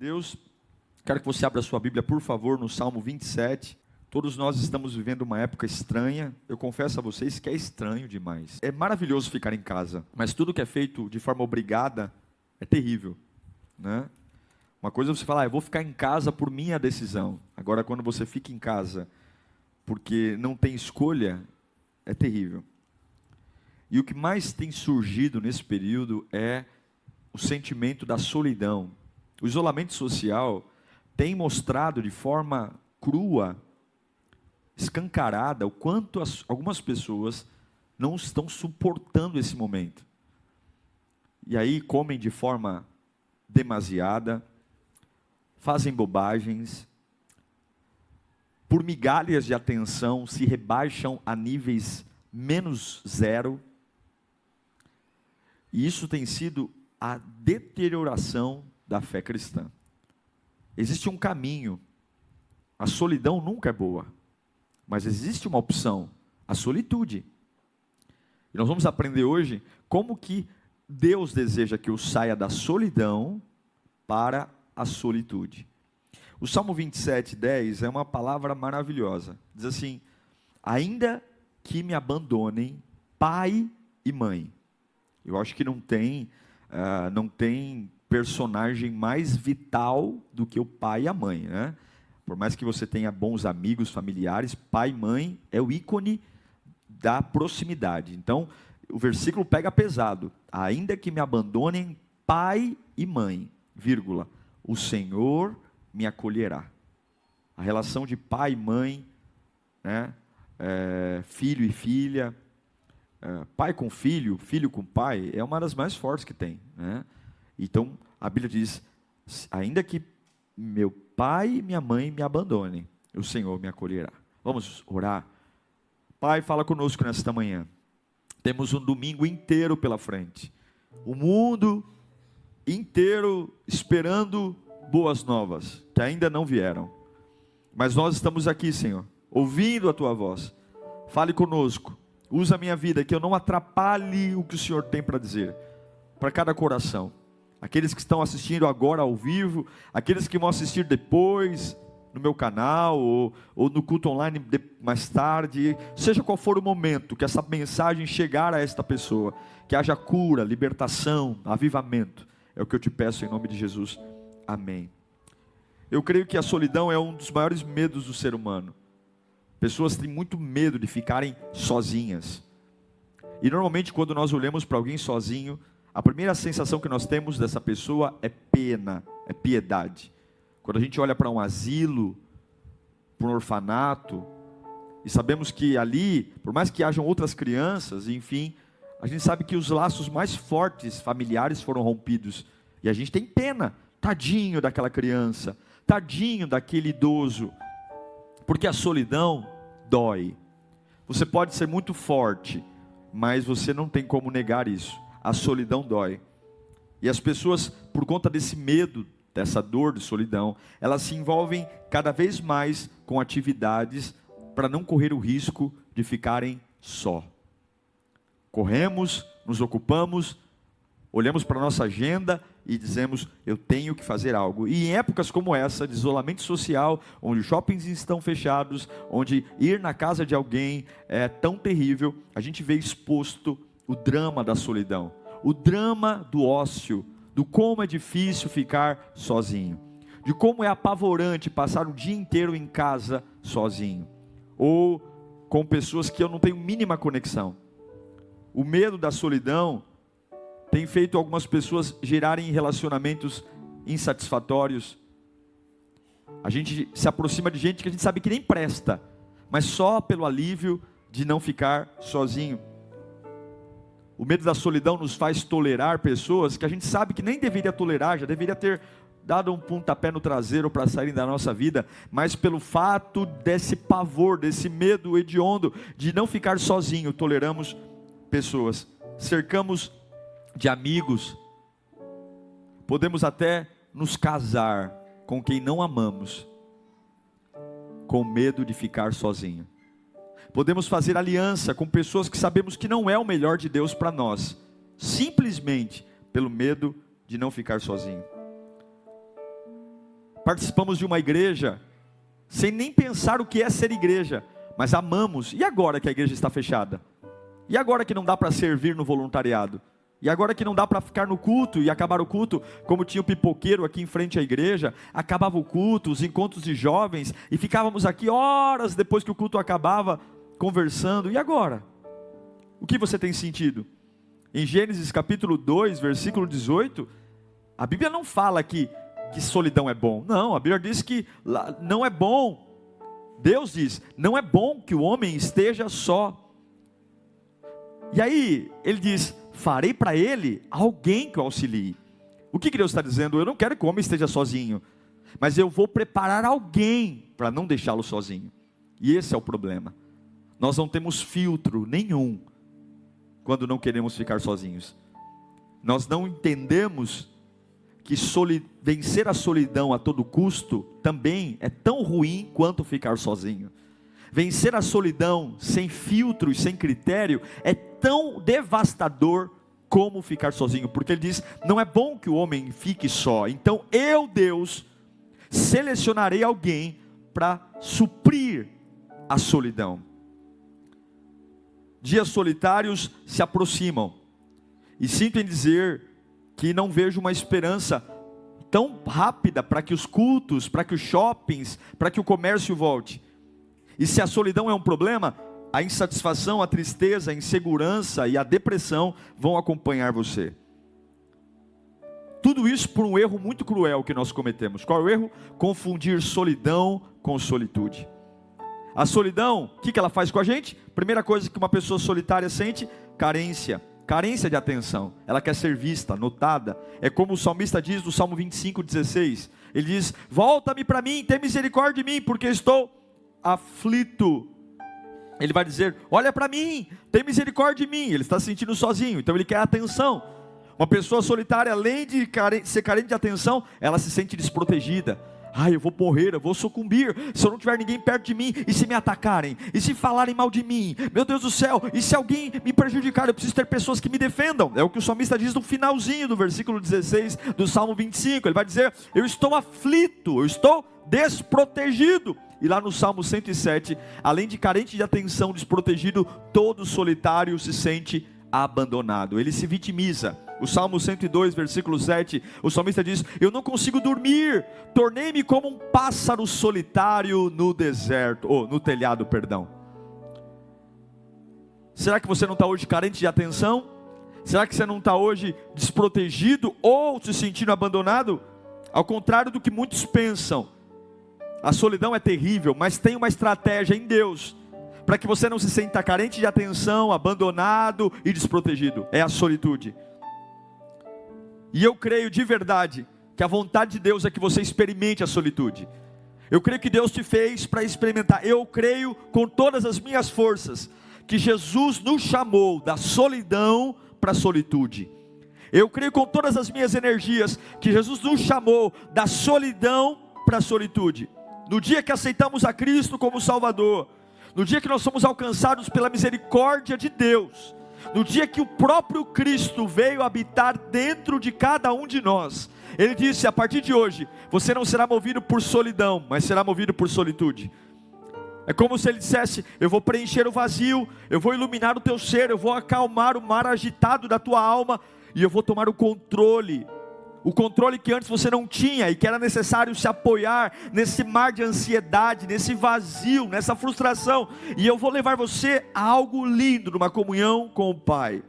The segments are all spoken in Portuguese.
Deus, quero que você abra sua Bíblia, por favor, no Salmo 27. Todos nós estamos vivendo uma época estranha. Eu confesso a vocês que é estranho demais. É maravilhoso ficar em casa, mas tudo que é feito de forma obrigada é terrível, né? Uma coisa é você falar, eu vou ficar em casa por minha decisão. Agora, quando você fica em casa porque não tem escolha, é terrível. E o que mais tem surgido nesse período é o sentimento da solidão. O isolamento social tem mostrado de forma crua, escancarada, o quanto algumas pessoas não estão suportando esse momento. E aí comem de forma demasiada, fazem bobagens, por migalhas de atenção se rebaixam a níveis menos zero. E isso tem sido a deterioração da fé cristã. Existe um caminho. A solidão nunca é boa, mas existe uma opção, a solitude. E nós vamos aprender hoje como que Deus deseja que eu saia da solidão para a solitude. O Salmo 27:10 é uma palavra maravilhosa. Diz assim: ainda que me abandonem pai e mãe. Eu acho que não tem personagem mais vital do que o pai e a mãe, né? Por mais que você tenha bons amigos, familiares, pai e mãe é o ícone da proximidade. Então, o versículo pega pesado. Ainda que me abandonem pai e mãe, vírgula, o Senhor me acolherá. A relação de pai e mãe, né? Filho e filha, pai com filho, filho com pai, é uma das mais fortes que tem, né? Então, a Bíblia diz, ainda que meu pai e minha mãe me abandonem, o Senhor me acolherá. Vamos orar. Pai, fala conosco nesta manhã. Temos um domingo inteiro pela frente. O mundo inteiro esperando boas novas, que ainda não vieram. Mas nós estamos aqui, Senhor, ouvindo a Tua voz. Fale conosco. Usa a minha vida, que eu não atrapalhe o que o Senhor tem para dizer, para cada coração. Aqueles que estão assistindo agora ao vivo, aqueles que vão assistir depois, no meu canal, ou no culto online mais tarde, seja qual for o momento que essa mensagem chegar a esta pessoa, que haja cura, libertação, avivamento, é o que eu te peço em nome de Jesus, amém. Eu creio que a solidão é um dos maiores medos do ser humano. Pessoas têm muito medo de ficarem sozinhas. E normalmente quando nós olhamos para alguém sozinho, a primeira sensação que nós temos dessa pessoa é pena, é piedade. Quando a gente olha para um asilo, para um orfanato, e sabemos que ali, por mais que hajam outras crianças, enfim, a gente sabe que os laços mais fortes familiares foram rompidos. E a gente tem pena, tadinho daquela criança, tadinho daquele idoso. Porque a solidão dói. Você pode ser muito forte, mas você não tem como negar isso. A solidão dói. E as pessoas, por conta desse medo, dessa dor de solidão, elas se envolvem cada vez mais com atividades para não correr o risco de ficarem só. Corremos, nos ocupamos, olhamos para a nossa agenda e dizemos, eu tenho que fazer algo. E em épocas como essa, de isolamento social, onde os shoppings estão fechados, onde ir na casa de alguém é tão terrível, a gente vê exposto o drama da solidão, o drama do ócio, do como é difícil ficar sozinho, de como é apavorante passar o dia inteiro em casa sozinho, ou com pessoas que eu não tenho mínima conexão. O medo da solidão tem feito algumas pessoas gerarem relacionamentos insatisfatórios. A gente se aproxima de gente que a gente sabe que nem presta, mas só pelo alívio de não ficar sozinho. O medo da solidão nos faz tolerar pessoas que a gente sabe que nem deveria tolerar, já deveria ter dado um pontapé no traseiro para saírem da nossa vida, mas pelo fato desse pavor, desse medo hediondo de não ficar sozinho, toleramos pessoas, cercamos de amigos, podemos até nos casar com quem não amamos, com medo de ficar sozinho. Podemos fazer aliança com pessoas que sabemos que não é o melhor de Deus para nós, simplesmente pelo medo de não ficar sozinho. participamos de uma igreja, sem nem pensar o que é ser igreja, mas amamos. E agora que a igreja está fechada? E agora que não dá para servir no voluntariado? E agora que não dá para ficar no culto e acabar o culto, como tinha o pipoqueiro aqui em frente à igreja, acabava o culto, os encontros de jovens, e ficávamos aqui horas depois que o culto acabava, conversando. E agora? O que você tem sentido? Em Gênesis capítulo 2, versículo 18, a Bíblia não fala que solidão é bom. Não, a Bíblia diz que não é bom. Deus diz, não é bom que o homem esteja só. E aí, ele diz, farei para ele alguém que o auxilie. O que Deus está dizendo? Eu não quero que o homem esteja sozinho, mas eu vou preparar alguém para não deixá-lo sozinho. E esse é o problema. Nós não temos filtro nenhum quando não queremos ficar sozinhos. Nós não entendemos que vencer a solidão a todo custo também é tão ruim quanto ficar sozinho. Vencer a solidão sem filtro e sem critério é tão devastador como ficar sozinho, porque ele diz, não é bom que o homem fique só. Então eu, Deus, selecionarei alguém para suprir a solidão. Dias solitários se aproximam, e sinto em dizer que não vejo uma esperança tão rápida para que os cultos, para que os shoppings, para que o comércio volte. E se a solidão é um problema, a insatisfação, a tristeza, a insegurança e a depressão vão acompanhar você. Tudo isso por um erro muito cruel que nós cometemos. Qual é o erro? Confundir solidão com solitude. A solidão, o que ela faz com a gente? Primeira coisa que uma pessoa solitária sente, carência de atenção. Ela quer ser vista, notada. É como o salmista diz no Salmo 25:16. Ele diz, volta-me para mim, tem misericórdia de mim, porque estou aflito. Ele vai dizer, olha para mim, tem misericórdia de mim. Ele está se sentindo sozinho, então ele quer atenção. Uma pessoa solitária, além de ser carente de atenção, ela se sente desprotegida. Eu vou morrer, eu vou sucumbir, se eu não tiver ninguém perto de mim, e se me atacarem, e se falarem mal de mim, meu Deus do céu, e se alguém me prejudicar, eu preciso ter pessoas que me defendam. É o que o salmista diz no finalzinho do versículo 16 do Salmo 25, ele vai dizer, eu estou aflito, eu estou desprotegido. E lá no Salmo 107, além de carente de atenção, desprotegido, todo solitário se sente abandonado, ele se vitimiza. O Salmo 102, versículo 7, o salmista diz, eu não consigo dormir, tornei-me como um pássaro solitário no deserto, no telhado, perdão. Será que você não está hoje carente de atenção? Será que você não está hoje desprotegido ou se sentindo abandonado? Ao contrário do que muitos pensam, a solidão é terrível, mas tem uma estratégia em Deus, para que você não se sinta carente de atenção, abandonado e desprotegido, é a solitude. E eu creio de verdade, que a vontade de Deus é que você experimente a solitude. Eu creio que Deus te fez para experimentar. Eu creio com todas as minhas forças, que Jesus nos chamou da solidão para a solitude. Eu creio com todas as minhas energias, que Jesus nos chamou da solidão para a solitude. No dia que aceitamos a Cristo como Salvador, no dia que nós somos alcançados pela misericórdia de Deus, no dia que o próprio Cristo veio habitar dentro de cada um de nós, Ele disse, a partir de hoje, você não será movido por solidão, mas será movido por solitude. É como se Ele dissesse, eu vou preencher o vazio, eu vou iluminar o teu ser, eu vou acalmar o mar agitado da tua alma, e eu vou tomar o controle que antes você não tinha, e que era necessário se apoiar nesse mar de ansiedade, nesse vazio, nessa frustração, e eu vou levar você a algo lindo, numa comunhão com o Pai.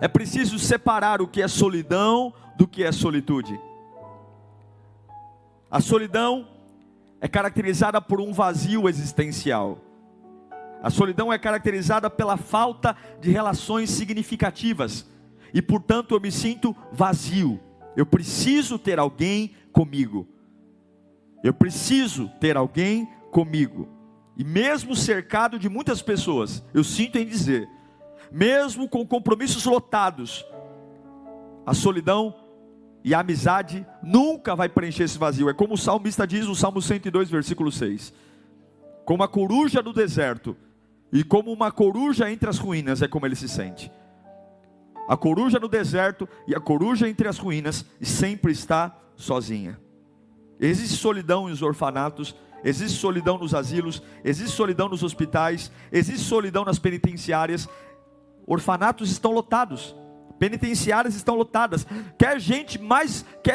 É preciso separar o que é solidão do que é solitude. A solidão é caracterizada por um vazio existencial. A solidão é caracterizada pela falta de relações significativas, e portanto eu me sinto vazio. Eu preciso ter alguém comigo. Eu preciso ter alguém comigo. E mesmo cercado de muitas pessoas, eu sinto em dizer, mesmo com compromissos lotados, a solidão e a amizade nunca vai preencher esse vazio. É como o salmista diz no Salmo 102, versículo 6. Como a coruja do deserto, e como uma coruja entre as ruínas, é como ele se sente. A coruja no deserto e a coruja entre as ruínas, e sempre está sozinha. Existe solidão nos orfanatos, existe solidão nos asilos, existe solidão nos hospitais, existe solidão nas penitenciárias. Orfanatos estão lotados, penitenciárias estão lotadas. Quer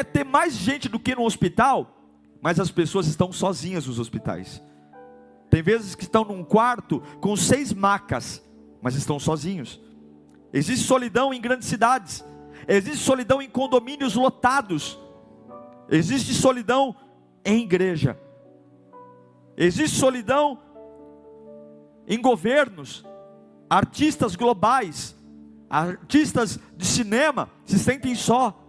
ter mais gente do que no hospital, mas as pessoas estão sozinhas nos hospitais. Tem vezes que estão num quarto com 6 macas, mas estão sozinhos. Existe solidão em grandes cidades, existe solidão em condomínios lotados, existe solidão em igreja, existe solidão em governos. Artistas globais, artistas de cinema se sentem só.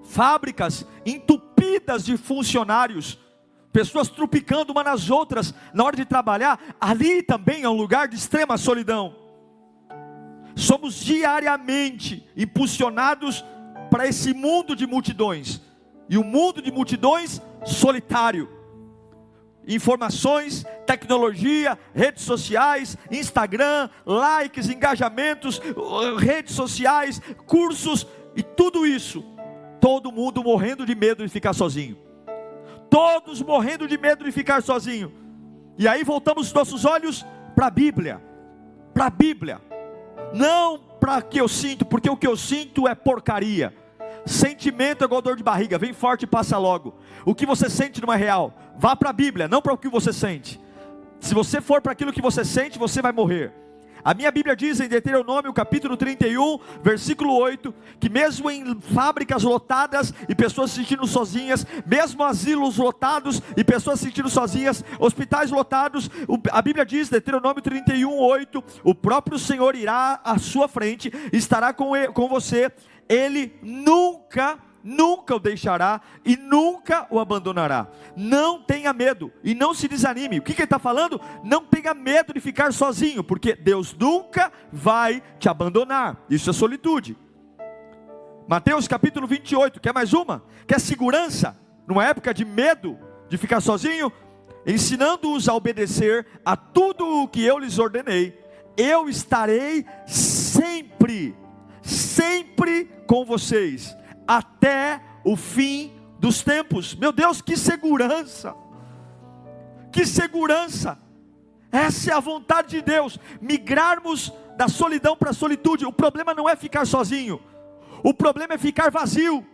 Fábricas entupidas de funcionários, pessoas trupicando uma nas outras na hora de trabalhar. Ali também é um lugar de extrema solidão. Somos diariamente impulsionados para esse mundo de multidões, e o mundo de multidões solitário. Informações, tecnologia, redes sociais, Instagram, likes, engajamentos, redes sociais, cursos, e tudo isso, todo mundo morrendo de medo de ficar sozinho. Todos morrendo de medo de ficar sozinho. E aí voltamos os nossos olhos para a Bíblia. Para a Bíblia. Não para o que eu sinto, porque o que eu sinto é porcaria. Sentimento é igual dor de barriga, vem forte e passa logo. O que você sente não é real. Vá para a Bíblia, não para o que você sente. Se você for para aquilo que você sente, você vai morrer. A minha Bíblia diz em Deuteronômio capítulo 31, versículo 8, que mesmo em fábricas lotadas e pessoas se sentindo sozinhas, mesmo asilos lotados e pessoas se sentindo sozinhas, hospitais lotados, a Bíblia diz, Deuteronômio 31, 8, o próprio Senhor irá à sua frente, estará com você. Ele nunca o deixará e nunca o abandonará. Não tenha medo e não se desanime. O que ele está falando? Não tenha medo de ficar sozinho, porque Deus nunca vai te abandonar. Isso é solitude. Mateus capítulo 28, quer mais uma? Quer segurança? Numa época de medo, de ficar sozinho? Ensinando-os a obedecer a tudo o que eu lhes ordenei, eu estarei sempre com vocês, até o fim dos tempos. Meu Deus, que segurança! Que segurança! Essa é a vontade de Deus, migrarmos da solidão para a solitude. O problema não é ficar sozinho, o problema é ficar vazio.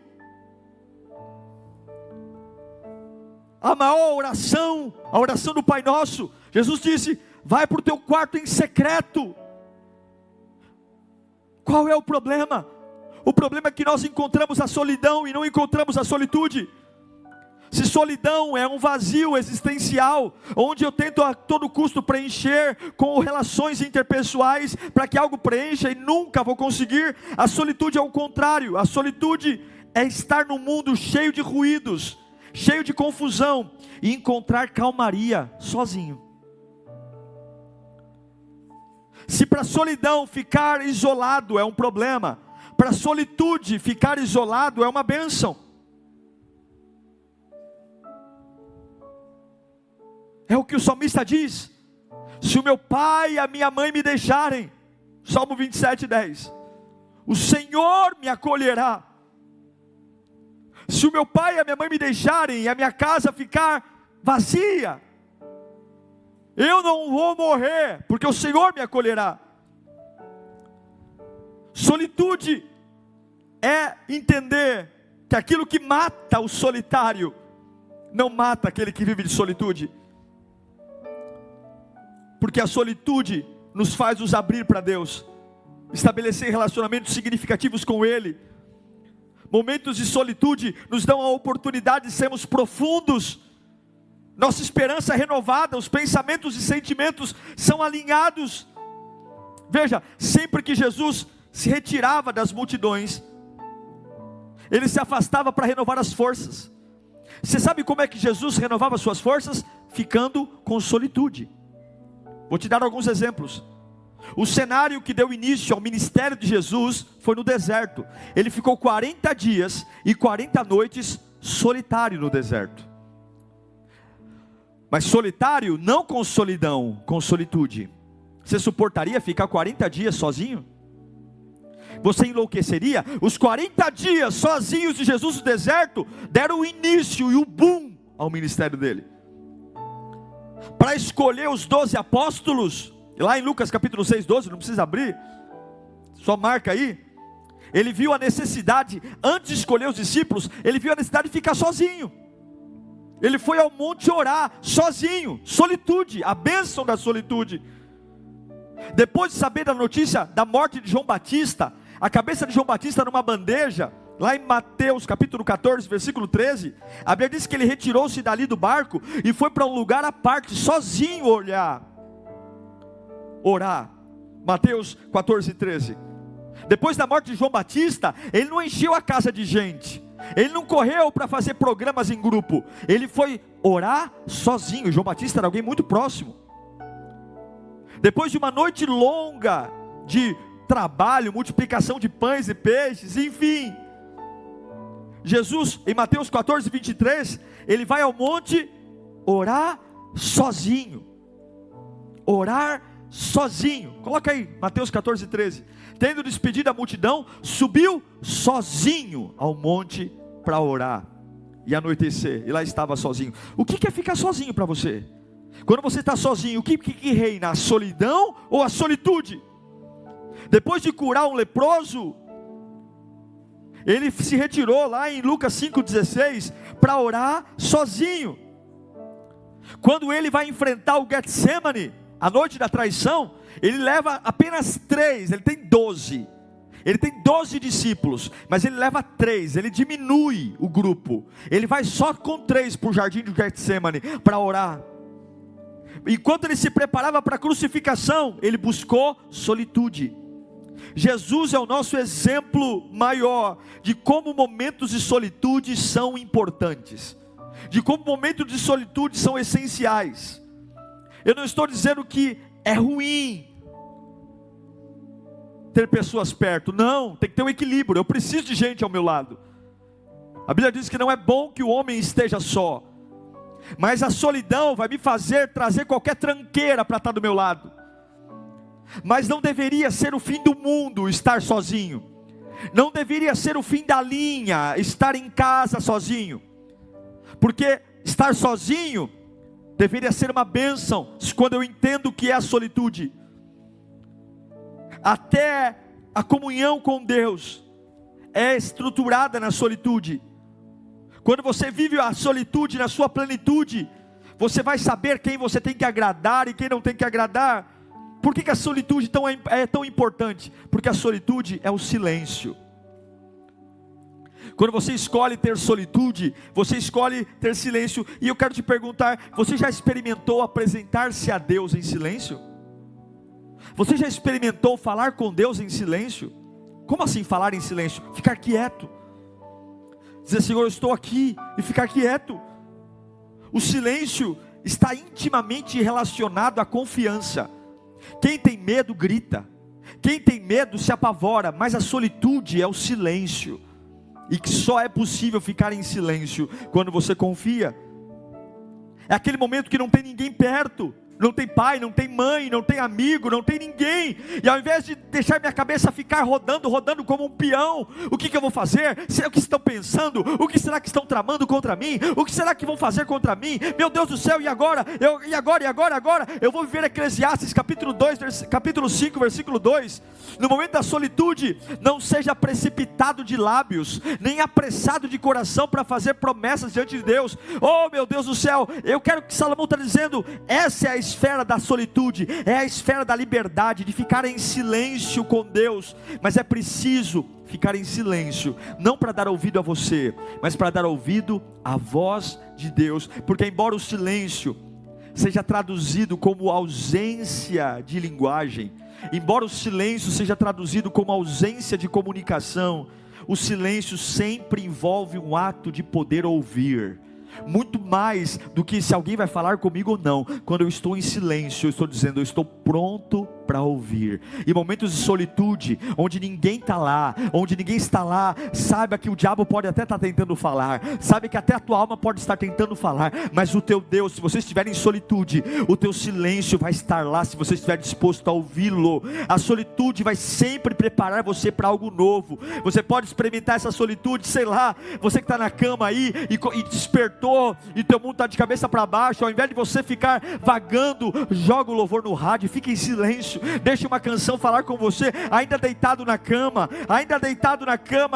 A maior oração, a oração do Pai Nosso, Jesus disse: vai para o teu quarto em secreto. Qual é o problema? O problema é que nós encontramos a solidão e não encontramos a solitude. Se solidão é um vazio existencial, onde eu tento a todo custo preencher com relações interpessoais, para que algo preencha e nunca vou conseguir, a solitude é o contrário. A solitude é estar num mundo cheio de ruídos, cheio de confusão, e encontrar calmaria sozinho. Se para a solidão ficar isolado é um problema, para a solitude ficar isolado é uma bênção. É o que o salmista diz: se o meu pai e a minha mãe me deixarem, Salmo 27, 10, o Senhor me acolherá. Se o meu pai e a minha mãe me deixarem e a minha casa ficar vazia, eu não vou morrer, porque o Senhor me acolherá. Solitude é entender que aquilo que mata o solitário não mata aquele que vive de solitude, porque a solitude nos faz nos abrir para Deus, estabelecer relacionamentos significativos com Ele. Momentos de solitude nos dão a oportunidade de sermos profundos, nossa esperança é renovada, os pensamentos e sentimentos são alinhados. Veja, sempre que Jesus se retirava das multidões, Ele se afastava para renovar as forças. Você sabe como é que Jesus renovava suas forças? Ficando com solitude. Vou te dar alguns exemplos. O cenário que deu início ao ministério de Jesus foi no deserto. Ele ficou 40 dias e 40 noites solitário no deserto. Mas solitário não com solidão, com solitude. Você suportaria ficar 40 dias sozinho? Você enlouqueceria? Os 40 dias sozinhos de Jesus no deserto deram o início e o boom ao ministério dele. Para escolher os 12 apóstolos, lá em Lucas capítulo 6, 12, não precisa abrir, só marca aí. Ele viu a necessidade, antes de escolher os discípulos, ele viu a necessidade de ficar sozinho. Ele foi ao monte orar, sozinho, solitude, a bênção da solitude. Depois de saber da notícia da morte de João Batista, a cabeça de João Batista numa bandeja, lá em Mateus capítulo 14, versículo 13, a Bíblia diz que ele retirou-se dali do barco e foi para um lugar à parte, sozinho orar. Mateus 14, 13. Depois da morte de João Batista, ele não encheu a casa de gente, ele não correu para fazer programas em grupo, ele foi orar sozinho. João Batista era alguém muito próximo. Depois de uma noite longa de trabalho, multiplicação de pães e peixes, enfim, Jesus, em Mateus 14, 23, ele vai ao monte orar sozinho. Orar sozinho. Coloca aí, Mateus 14, 13. Tendo despedido a multidão, subiu sozinho ao monte para orar. E anoitecer, e lá estava sozinho. O que é ficar sozinho para você? Quando você está sozinho, o que reina? A solidão ou a solitude? Depois de curar um leproso, ele se retirou lá em Lucas 5,16 para orar sozinho. Quando ele vai enfrentar o Getsemane, a noite da traição, ele leva apenas 3, ele tem 12. Ele tem 12 discípulos, mas ele leva 3, ele diminui o grupo. Ele vai só com 3 para o jardim do Getsemane para orar. Enquanto ele se preparava para a crucificação, ele buscou solitude. Jesus é o nosso exemplo maior de como momentos de solitude são importantes, de como momentos de solitude são essenciais. Eu não estou dizendo que é ruim ter pessoas perto, não, tem que ter um equilíbrio. Eu preciso de gente ao meu lado. A Bíblia diz que não é bom que o homem esteja só, mas a solidão vai me fazer trazer qualquer tranqueira para estar do meu lado. Mas não deveria ser o fim do mundo estar sozinho, não deveria ser o fim da linha estar em casa sozinho, porque estar sozinho deveria ser uma bênção, quando eu entendo o que é a solitude. Até a comunhão com Deus é estruturada na solitude. Quando você vive a solitude na sua plenitude, você vai saber quem você tem que agradar e quem não tem que agradar. Por que a solitude é tão importante? Porque a solitude é o silêncio. Quando você escolhe ter solitude, você escolhe ter silêncio. E eu quero te perguntar, você já experimentou apresentar-se a Deus em silêncio? Você já experimentou falar com Deus em silêncio? Como assim falar em silêncio? Ficar quieto. Dizer, Senhor, eu estou aqui, e ficar quieto. O silêncio está intimamente relacionado à confiança. Quem tem medo grita, quem tem medo se apavora, mas a solitude é o silêncio, e que só é possível ficar em silêncio quando você confia. É aquele momento que não tem ninguém perto, não tem pai, não tem mãe, não tem amigo, não tem ninguém, e ao invés de deixar minha cabeça ficar rodando como um peão, o que eu vou fazer? Será que estão pensando? O que será que estão tramando contra mim? O que será que vão fazer contra mim? Meu Deus do céu, e agora? Agora? Eu vou viver Eclesiastes capítulo 5, versículo 2, no momento da solitude, não seja precipitado de lábios, nem apressado de coração para fazer promessas diante de Deus. Oh meu Deus do céu, eu quero que Salomão está dizendo, essa é a esfera da solitude, é a esfera da liberdade, de ficar em silêncio com Deus. Mas é preciso ficar em silêncio, não para dar ouvido a você, mas para dar ouvido à voz de Deus. Porque embora o silêncio seja traduzido como ausência de linguagem, embora o silêncio seja traduzido como ausência de comunicação, o silêncio sempre envolve um ato de poder ouvir. Muito mais do que se alguém vai falar comigo ou não. Quando eu estou em silêncio, eu estou dizendo, eu estou pronto para ouvir. Em momentos de solitude, onde ninguém está lá, onde ninguém está lá, saiba que o diabo pode até estar tentando falar, sabe que até a tua alma pode estar tentando falar, mas o teu Deus, se você estiver em solitude, o teu silêncio vai estar lá, se você estiver disposto a ouvi-lo. A solitude vai sempre preparar você para algo novo. Você pode experimentar essa solitude, sei lá, você que está na cama aí, e despertou, e teu mundo está de cabeça para baixo, ao invés de você ficar vagando, joga o louvor no rádio, fica em silêncio, deixa uma canção falar com você, ainda deitado na cama,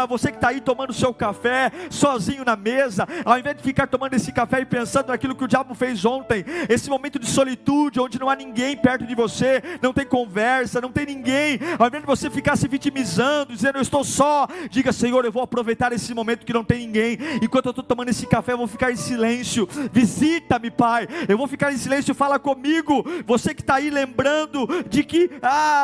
você que está aí tomando seu café, sozinho na mesa, ao invés de ficar tomando esse café e pensando naquilo que o diabo fez ontem, esse momento de solitude, onde não há ninguém perto de você, não tem conversa, não tem ninguém, ao invés de você ficar se vitimizando, dizendo eu estou só, diga: Senhor, eu vou aproveitar esse momento que não tem ninguém, enquanto eu estou tomando esse café, eu vou ficar em silêncio, visita-me, Pai, eu vou ficar em silêncio, fala comigo. Você que está aí lembrando de que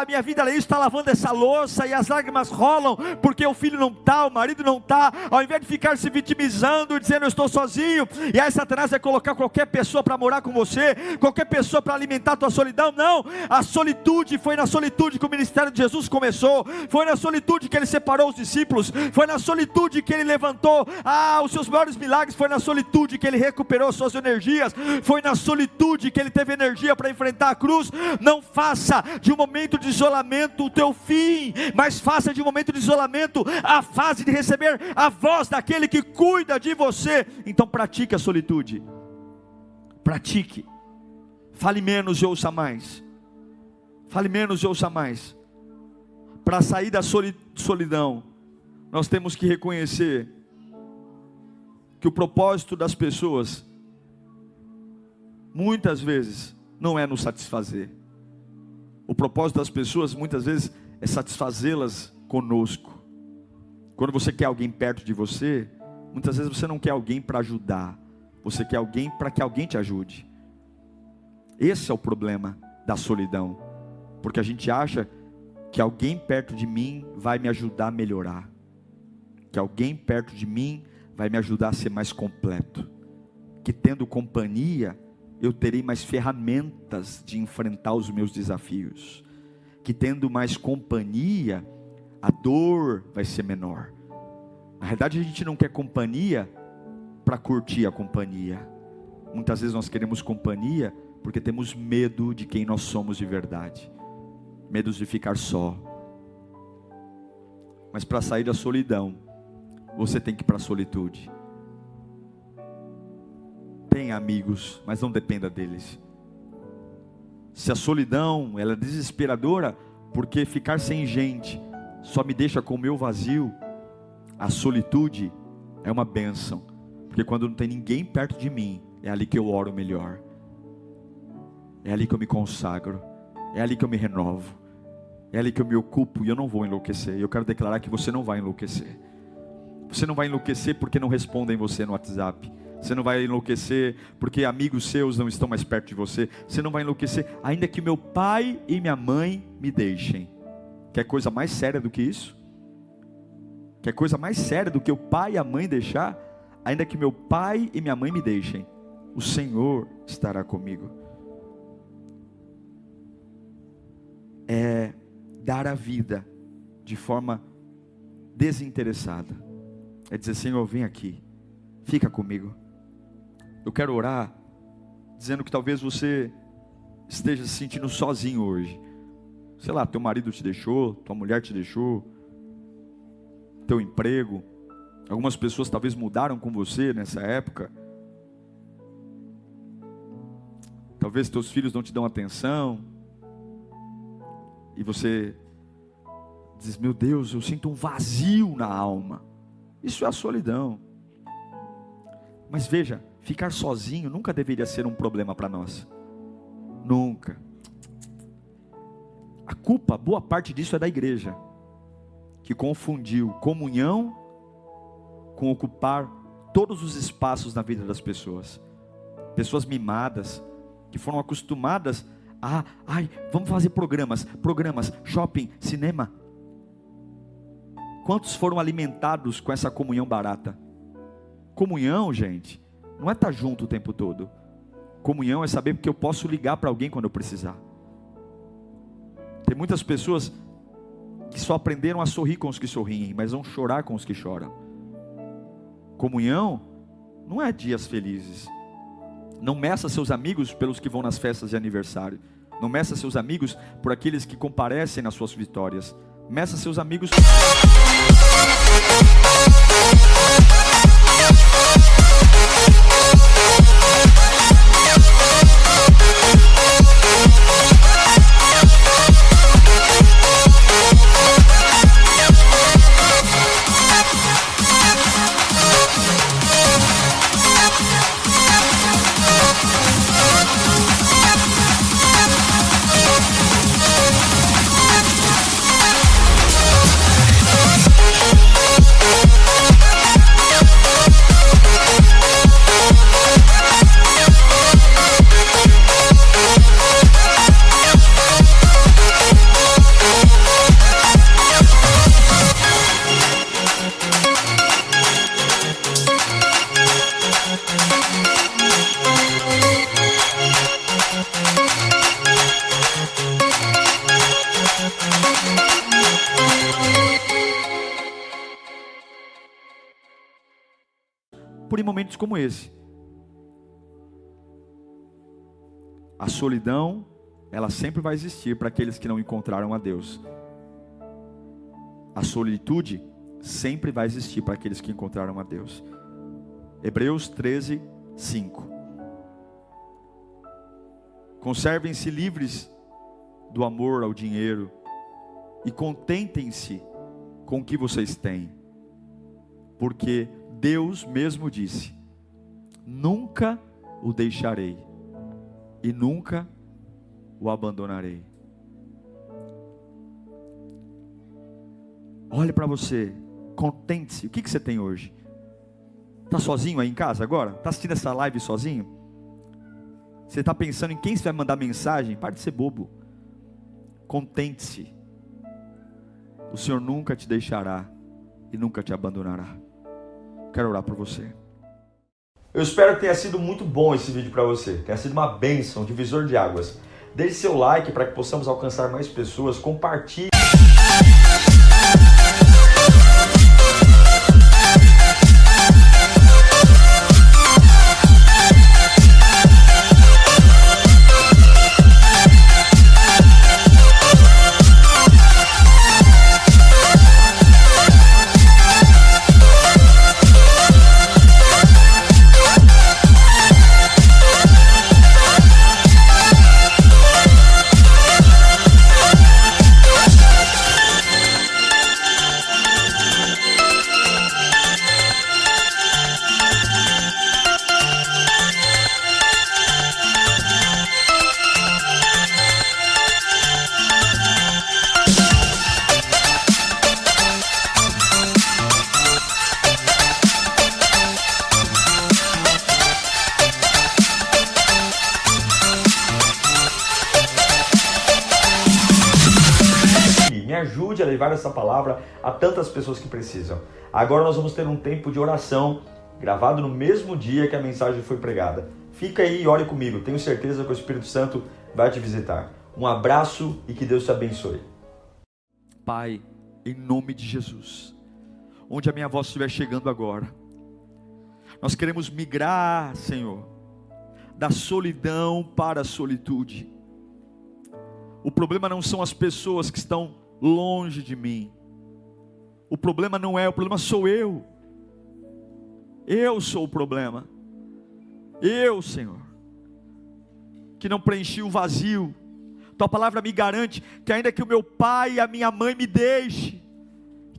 minha vida está lavando essa louça e as lágrimas rolam, porque o filho não está, o marido não está, ao invés de ficar se vitimizando, dizendo eu estou sozinho, e aí Satanás vai colocar qualquer pessoa para morar com você, qualquer pessoa para alimentar a tua solidão. Não, a solitude, foi na solitude que o ministério de Jesus começou, foi na solitude que ele separou os discípulos, foi na solitude que ele levantou os seus maiores milagres, foi na solitude que ele recuperou suas energias, foi na solitude que ele teve energia para enfrentar a cruz. Não faça de um momento de isolamento o teu fim, mas faça de um momento de isolamento a fase de receber a voz daquele que cuida de você. Então pratique a solitude, pratique, fale menos e ouça mais, fale menos e ouça mais. Para sair da solidão, nós temos que reconhecer que o propósito das pessoas, muitas vezes, não é nos satisfazer. O propósito das pessoas, muitas vezes, é satisfazê-las conosco. Quando você quer alguém perto de você, muitas vezes você não quer alguém para ajudar, você quer alguém para que alguém te ajude. Esse é o problema da solidão, porque a gente acha que alguém perto de mim vai me ajudar a melhorar, que alguém perto de mim vai me ajudar a ser mais completo, que tendo companhia, eu terei mais ferramentas de enfrentar os meus desafios, que tendo mais companhia, a dor vai ser menor. Na verdade a gente não quer companhia para curtir a companhia, muitas vezes nós queremos companhia porque temos medo de quem nós somos de verdade, medo de ficar só. Mas para sair da solidão, você tem que ir para a solitude. Tenha amigos, mas não dependa deles. Se a solidão ela é desesperadora, porque ficar sem gente só me deixa com o meu vazio, a solitude é uma bênção, porque quando não tem ninguém perto de mim, é ali que eu oro melhor, é ali que eu me consagro, é ali que eu me renovo, é ali que eu me ocupo, e eu não vou enlouquecer. Eu quero declarar que você não vai enlouquecer. Você não vai enlouquecer porque não respondem você no WhatsApp. Você não vai enlouquecer porque amigos seus não estão mais perto de você. Você não vai enlouquecer ainda que meu pai e minha mãe me deixem. Quer coisa mais séria do que isso? Quer coisa mais séria do que o pai e a mãe deixar? Ainda que meu pai e minha mãe me deixem, o Senhor estará comigo. É dar a vida de forma desinteressada. É dizer: Senhor, vem aqui, fica comigo. Eu quero orar dizendo que talvez você esteja se sentindo sozinho hoje. Sei lá, teu marido te deixou, tua mulher te deixou, teu emprego. Algumas pessoas talvez mudaram com você nessa época. Talvez teus filhos não te dão atenção. E você diz: meu Deus, eu sinto um vazio na alma. Isso é a solidão. Mas veja, ficar sozinho nunca deveria ser um problema para nós. Nunca. A culpa, boa parte disso é da igreja, que confundiu comunhão com ocupar todos os espaços na vida das pessoas. Pessoas mimadas, que foram acostumadas a, vamos fazer programas, shopping, cinema. Quantos foram alimentados com essa comunhão barata? Comunhão, gente, não é estar junto o tempo todo. Comunhão é saber que eu posso ligar para alguém quando eu precisar. Tem muitas pessoas que só aprenderam a sorrir com os que sorriem, mas vão chorar com os que choram. Comunhão não é dias felizes. Não meça seus amigos pelos que vão nas festas de aniversário. Não meça seus amigos por aqueles que comparecem nas suas vitórias. Meça seus amigos. Por em momentos como esse. A solidão, ela sempre vai existir para aqueles que não encontraram a Deus. A solitude sempre vai existir para aqueles que encontraram a Deus. Hebreus 13, 5. Conservem-se livres do amor ao dinheiro e contentem-se com o que vocês têm, porque Deus mesmo disse: nunca o deixarei e nunca o abandonarei. Olhe para você, contente-se. O que você tem hoje? Está sozinho aí em casa agora? Está assistindo essa live sozinho? Você está pensando em quem você vai mandar mensagem? Pare de ser bobo. Contente-se. O Senhor nunca te deixará e nunca te abandonará. Quero orar por você. Eu espero que tenha sido muito bom esse vídeo para você. Tenha sido uma bênção, divisor de águas. Deixe seu like para que possamos alcançar mais pessoas. Compartilhe. Me ajude a levar essa palavra a tantas pessoas que precisam. Agora nós vamos ter um tempo de oração, gravado no mesmo dia que a mensagem foi pregada. Fica aí e ore comigo, tenho certeza que o Espírito Santo vai te visitar. Um abraço e que Deus te abençoe. Pai, em nome de Jesus, onde a minha voz estiver chegando agora, nós queremos migrar, Senhor, da solidão para a solitude. O problema não são as pessoas que estão longe de mim. O problema não é, o problema sou eu. Eu sou o problema. Eu, Senhor, que não preenchi o vazio. Tua palavra me garante que ainda que o meu pai e a minha mãe me deixem,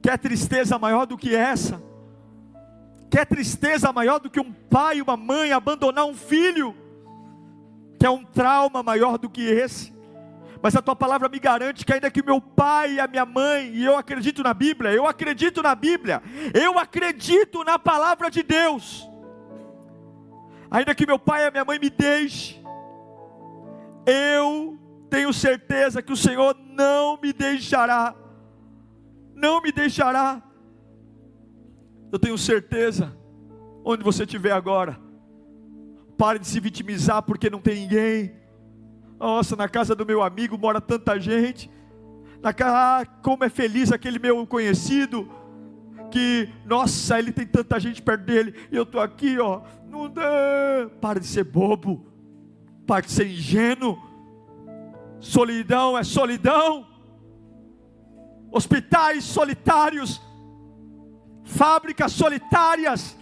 que é tristeza maior do que essa? Que é tristeza maior do que um pai e uma mãe abandonar um filho? Que é um trauma maior do que esse? Mas a tua palavra me garante que ainda que o meu pai e a minha mãe, e eu acredito na Bíblia, eu acredito na palavra de Deus, ainda que meu pai e a minha mãe me deixem, eu tenho certeza que o Senhor não me deixará, não me deixará. Eu tenho certeza, onde você estiver agora, pare de se vitimizar porque não tem ninguém. Nossa, na casa do meu amigo mora tanta gente. Como é feliz aquele meu conhecido, que, nossa, ele tem tanta gente perto dele, e eu estou aqui, ó, não dá. Para de ser bobo, para de ser ingênuo. Solidão é solidão. Hospitais solitários, fábricas solitárias,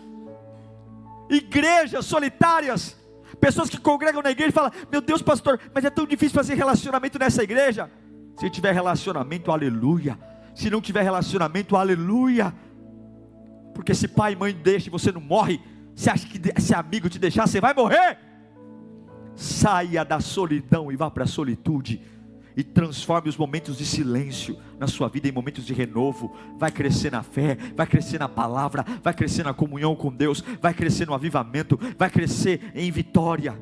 igrejas solitárias, pessoas que congregam na igreja e falam: meu Deus, pastor, mas é tão difícil fazer relacionamento nessa igreja. Se tiver relacionamento, aleluia. Se não tiver relacionamento, aleluia. Porque se pai e mãe deixam e você não morre, você acha que se amigo te deixar, você vai morrer? Saia da solidão e vá para a solitude, e transforme os momentos de silêncio na sua vida em momentos de renovo. Vai crescer na fé, vai crescer na palavra, vai crescer na comunhão com Deus, vai crescer no avivamento, vai crescer em vitória.